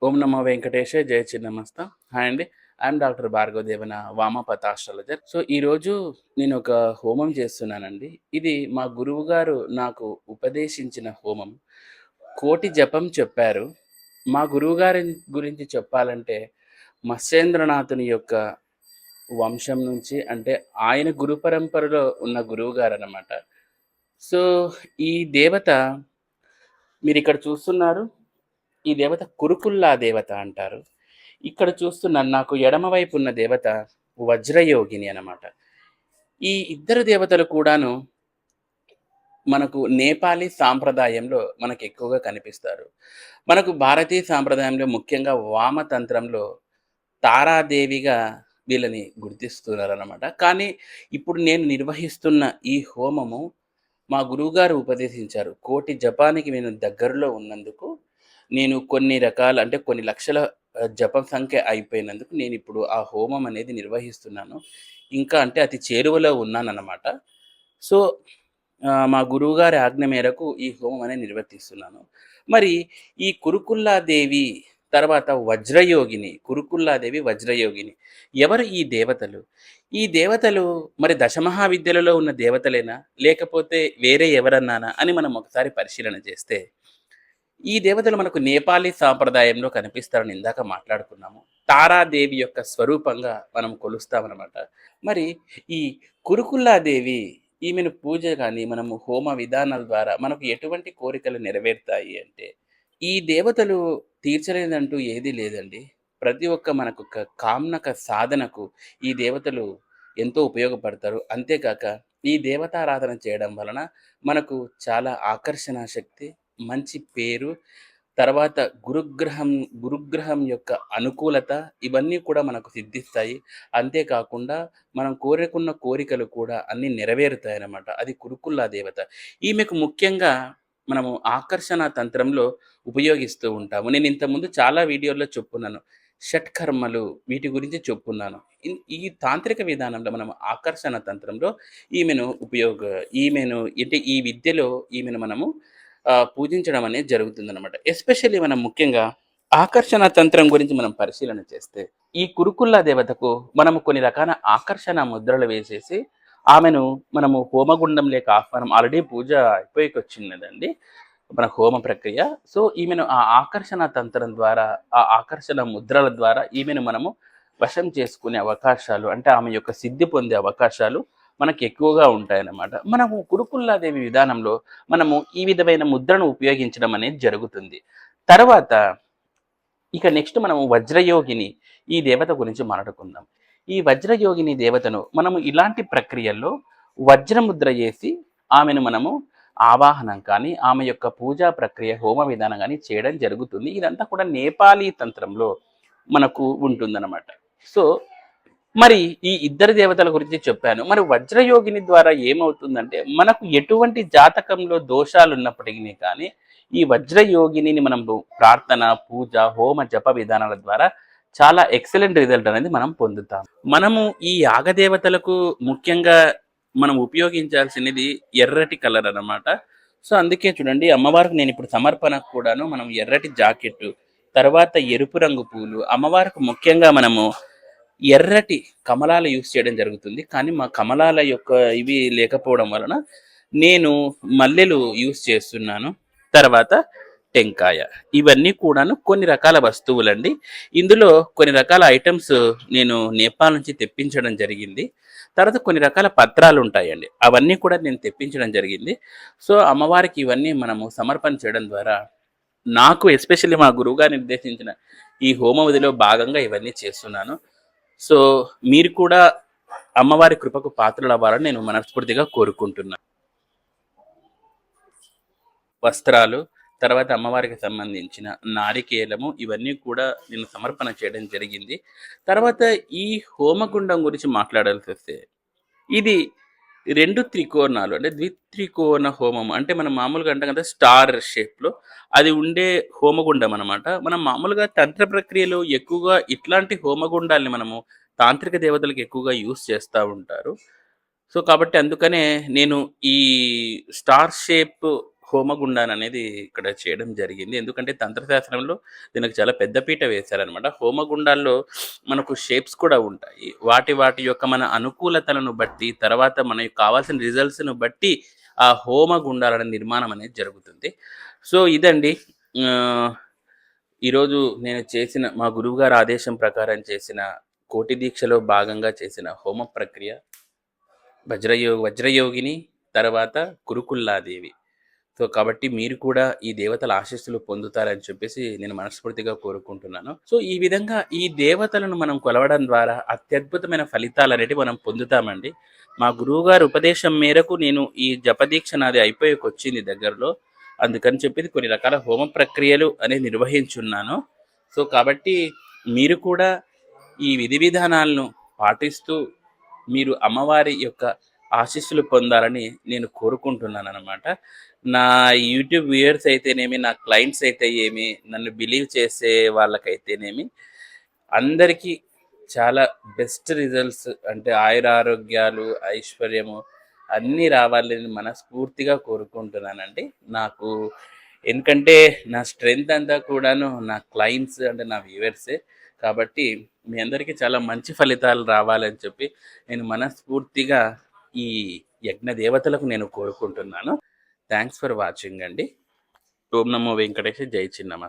ఓం నమో వెంకటేశ జయ చిన్నమస్త. హాయ్ అండి. I'm doctor Bhargava Devana Vamapata astrologer. So ఈరోజు నేను ఒక హోమం చేస్తున్నానండి. ఇది మా గురువు గారు నాకు ఉపదేశించిన హోమం. కోటి జపం చెప్పారు. మా గురువు గారి గురించి చెప్పాలంటే మత్స్యేంద్రనాథుని యొక్క వంశం నుంచి, అంటే ఆయన గురు పరంపరలో ఉన్న గురువు గారు అన్నమాట. సో ఈ దేవత మీరు ఇక్కడ చూస్తున్నారు. ఈ దేవత కురుకుల్లా దేవత అంటారు. ఇక్కడ చూస్తున్నాను, నాకు ఎడమ వైపు ఉన్న దేవత వజ్రయోగిని అన్నమాట. ఈ ఇద్దరు దేవతలు కూడాను మనకు నేపాలీ సాంప్రదాయంలో మనకు ఎక్కువగా కనిపిస్తారు. మనకు భారతీయ సాంప్రదాయంలో ముఖ్యంగా వామతంత్రంలో తారాదేవిగా వీళ్ళని గుర్తిస్తున్నారన్నమాట. కానీ ఇప్పుడు నేను నిర్వహిస్తున్న ఈ హోమము మా గురువుగారు ఉపదేశించారు. కోటి జపానికి నేను దగ్గరలో ఉన్నందుకు, నేను కొన్ని రకాల అంటే కొన్ని లక్షల జపం సంఖ్య అయిపోయినందుకు నేనిప్పుడు ఆ హోమం అనేది నిర్వహిస్తున్నాను. ఇంకా అంటే అతి చేరువలో ఉన్నానన్నమాట. సో, మా గురువుగారి ఆజ్ఞ మేరకు ఈ హోమం అనేది నిర్వర్తిస్తున్నాను. మరి ఈ కురుకుల్లాదేవి తర్వాత వజ్రయోగిని, కురుకుల్లాదేవి, వజ్రయోగిని ఎవరు ఈ దేవతలు? ఈ దేవతలు మరి దశమహావిద్యలలో ఉన్న దేవతలేనా? లేకపోతే వేరే ఎవరన్నానా అని మనం ఒకసారి పరిశీలన చేస్తే, ఈ దేవతలు మనకు నేపాలీ సాంప్రదాయంలో కనిపిస్తారని ఇందాక మాట్లాడుకున్నాము. తారాదేవి యొక్క స్వరూపంగా మనం కొలుస్తామన్నమాట. మరి ఈ కురుకుల్లాదేవి, ఈమెను పూజ కానీ మనము హోమ విధానాల ద్వారా మనకు ఎటువంటి కోరికలు నెరవేరుతాయి అంటే, ఈ దేవతలు తీర్చలేదంటూ ఏదీ లేదండి. ప్రతి ఒక్క మనకు కామ్నక సాధనకు ఈ దేవతలు ఎంతో ఉపయోగపడతారు. అంతేకాక ఈ దేవతారాధన చేయడం వలన మనకు చాలా ఆకర్షణ శక్తి, మంచి పేరు, తర్వాత గురుగ్రహం యొక్క అనుకూలత, ఇవన్నీ కూడా మనకు సిద్ధిస్తాయి. అంతేకాకుండా మనం కోరుకున్న కోరికలు కూడా అన్నీ నెరవేరుతాయన్నమాట. అది కురుకుల్లా దేవత. ఈమెకు ముఖ్యంగా మనము ఆకర్షణ తంత్రంలో ఉపయోగిస్తూ ఉంటాము. నేను ఇంతకుముందు చాలా వీడియోల్లో చెప్పున్నాను. షట్కర్మలు వీటి గురించి చెప్పున్నాను. ఈ తాంత్రిక విధానంలో మనం ఆకర్షణ తంత్రంలో ఈమెను అంటే ఈ విద్యలో ఈమెను మనము పూజించడం అనేది జరుగుతుందన్నమాట. ఎస్పెషల్లీ మనం ముఖ్యంగా ఆకర్షణ తంత్రం గురించి మనం పరిశీలన చేస్తే, ఈ కురుకుల్లా దేవతకు మనము కొన్ని రకాల ఆకర్షణ ముద్రలు వేసేసి ఆమెను మనము హోమగుండం లేక ఆహ్వానం, ఆల్రెడీ పూజ అయిపోయికొచ్చినదండి మన హోమ ప్రక్రియ. సో ఈమెను ఆ ఆకర్షణ తంత్రం ద్వారా, ఆ ఆకర్షణ ముద్రల ద్వారా ఈమెను మనము వశం చేసుకునే అవకాశాలు, అంటే ఆమె యొక్క సిద్ధి పొందే అవకాశాలు మనకు ఎక్కువగా ఉంటాయన్నమాట. మనము కురుకుల్లాదేవి విధానంలో మనము ఈ విధమైన ముద్రను ఉపయోగించడం అనేది జరుగుతుంది. తర్వాత ఇక నెక్స్ట్ మనము వజ్రయోగిని ఈ దేవత గురించి మాట్లాడుకుందాం. ఈ వజ్రయోగిని దేవతను మనము ఇలాంటి ప్రక్రియల్లో వజ్రముద్ర చేసి ఆమెను మనము ఆవాహనం కానీ, ఆమె యొక్క పూజా ప్రక్రియ, హోమ విధానం కానీ చేయడం జరుగుతుంది. ఇదంతా కూడా నేపాలీ తంత్రంలో మనకు ఉంటుందన్నమాట. సో మరి ఈ ఇద్దరు దేవతల గురించి చెప్పాను. మరి వజ్రయోగిని ద్వారా ఏమవుతుందంటే, మనకు ఎటువంటి జాతకంలో దోషాలు ఉన్నప్పటికీ కానీ ఈ వజ్రయోగిని మనం ప్రార్థన, పూజ, హోమ, జప విధానాల ద్వారా చాలా ఎక్సలెంట్ రిజల్ట్ అనేది మనం పొందుతాం. మనము ఈ యాగదేవతలకు ముఖ్యంగా మనం ఉపయోగించాల్సినది ఎర్రటి కలర్ అన్నమాట. సో అందుకే చూడండి, అమ్మవారికి నేను ఇప్పుడు సమర్పణకు కూడాను మనం ఎర్రటి జాకెట్, తర్వాత ఎరుపు రంగు పూలు, అమ్మవారికి ముఖ్యంగా మనము ఎర్రటి కమలాలు యూస్ చేయడం జరుగుతుంది. కానీ మా కమలాల యొక్క ఇవి లేకపోవడం వలన నేను మల్లెలు యూస్ చేస్తున్నాను. తర్వాత టెంకాయ, ఇవన్నీ కూడాను కొన్ని రకాల వస్తువులండి. ఇందులో కొన్ని రకాల ఐటమ్స్ నేను నేపాల్ నుంచి తెప్పించడం జరిగింది. తర్వాత కొన్ని రకాల పత్రాలు ఉంటాయండి, అవన్నీ కూడా నేను తెప్పించడం జరిగింది. సో అమ్మవారికి ఇవన్నీ మనము సమర్పణ చేయడం ద్వారా, నాకు ఎస్పెషల్లీ మా గురువుగారు నిర్దేశించిన ఈ హోమ విధిలో భాగంగా ఇవన్నీ చేస్తున్నాను. సో మీరు కూడా అమ్మవారి కృపకు పాత్రలు అవ్వాలని నేను మనస్ఫూర్తిగా కోరుకుంటున్నాను. వస్త్రాలు, తర్వాత అమ్మవారికి సంబంధించిన నారికేలము, ఇవన్నీ కూడా నేను సమర్పణ చేయడం జరిగింది. తర్వాత ఈ హోమగుండం గురించి మాట్లాడాల్సి వస్తే, ఇది 2 త్రికోణాలు, అంటే ద్విత్రికోణ హోమం, అంటే మనం మామూలుగా అంటాం కదా స్టార్ షేప్లో అది ఉండే హోమగుండం అనమాట. మనం మామూలుగా తంత్ర ప్రక్రియలో ఎక్కువగా ఇట్లాంటి హోమగుండాల్ని మనము తాంత్రిక దేవతలకు ఎక్కువగా యూస్ చేస్తూ ఉంటారు. సో కాబట్టి అందుకనే నేను ఈ స్టార్ షేప్ హోమగుండాన్ని అనేది ఇక్కడ చేయడం జరిగింది. ఎందుకంటే తంత్రశాస్త్రంలో దీనికి చాలా పెద్ద పీట వేశారనమాట. హోమగుండాల్లో మనకు షేప్స్ కూడా ఉంటాయి. వాటి వాటి యొక్క మన అనుకూలతలను బట్టి, తర్వాత మనకు కావాల్సిన రిజల్ట్స్‌ను బట్టి ఆ హోమగుండాల నిర్మాణం అనేది జరుగుతుంది. సో ఇదండి ఆహ్, ఈరోజు నేను చేసిన మా గురువుగారి ఆదేశం ప్రకారం చేసిన కోటి దీక్షలో భాగంగా చేసిన హోమ ప్రక్రియ వజ్రయోగిని, తర్వాత కురుకుల్లాదేవి. సో, కాబట్టి మీరు కూడా ఈ దేవతల ఆశీస్సులు పొందుతారని చెప్పేసి నేను మనస్ఫూర్తిగా కోరుకుంటున్నాను. సో, ఈ విధంగా ఈ దేవతలను మనం కొలవడం ద్వారా అత్యద్భుతమైన ఫలితాలనేటివి మనం పొందుతామండి. మా గురువుగారి ఉపదేశం మేరకు నేను ఈ జపదీక్ష నాది అయిపోయేకొచ్చింది దగ్గరలో. అందుకని చెప్పేసి కొన్ని రకాల హోమ ప్రక్రియలు అనేవి నిర్వహించున్నాను. సో, కాబట్టి మీరు కూడా ఈ విధి విధానాలను పాటిస్తూ మీరు అమ్మవారి యొక్క ఆశీస్సులు పొందాలని నేను కోరుకుంటున్నాననమాట. నా యూట్యూబ్ వ్యూయర్స్ అయితేనేమి, నా క్లయింట్స్ అయితే ఏమి, నన్ను బిలీవ్ చేసే వాళ్ళకైతేనేమి, అందరికీ చాలా బెస్ట్ రిజల్ట్స్ అంటే ఆయురారోగ్యాలు, ఐశ్వర్యము అన్నీ రావాలని మనస్ఫూర్తిగా కోరుకుంటున్నానండి. నాకు ఎందుకంటే నా స్ట్రెంగ్త్ అంతా కూడాను నా క్లయింట్స్ అంటే నా వ్యూవర్సే. కాబట్టి మీ అందరికీ చాలా మంచి ఫలితాలు రావాలని చెప్పి నేను మనస్ఫూర్తిగా ఈ యజ్ఞ దేవతలకు నేను కోరుకుంటున్నాను. థ్యాంక్స్ ఫర్ వాచింగ్ అండి. ఓం నమో వెంకటేశ. జై చిన్నమస్త.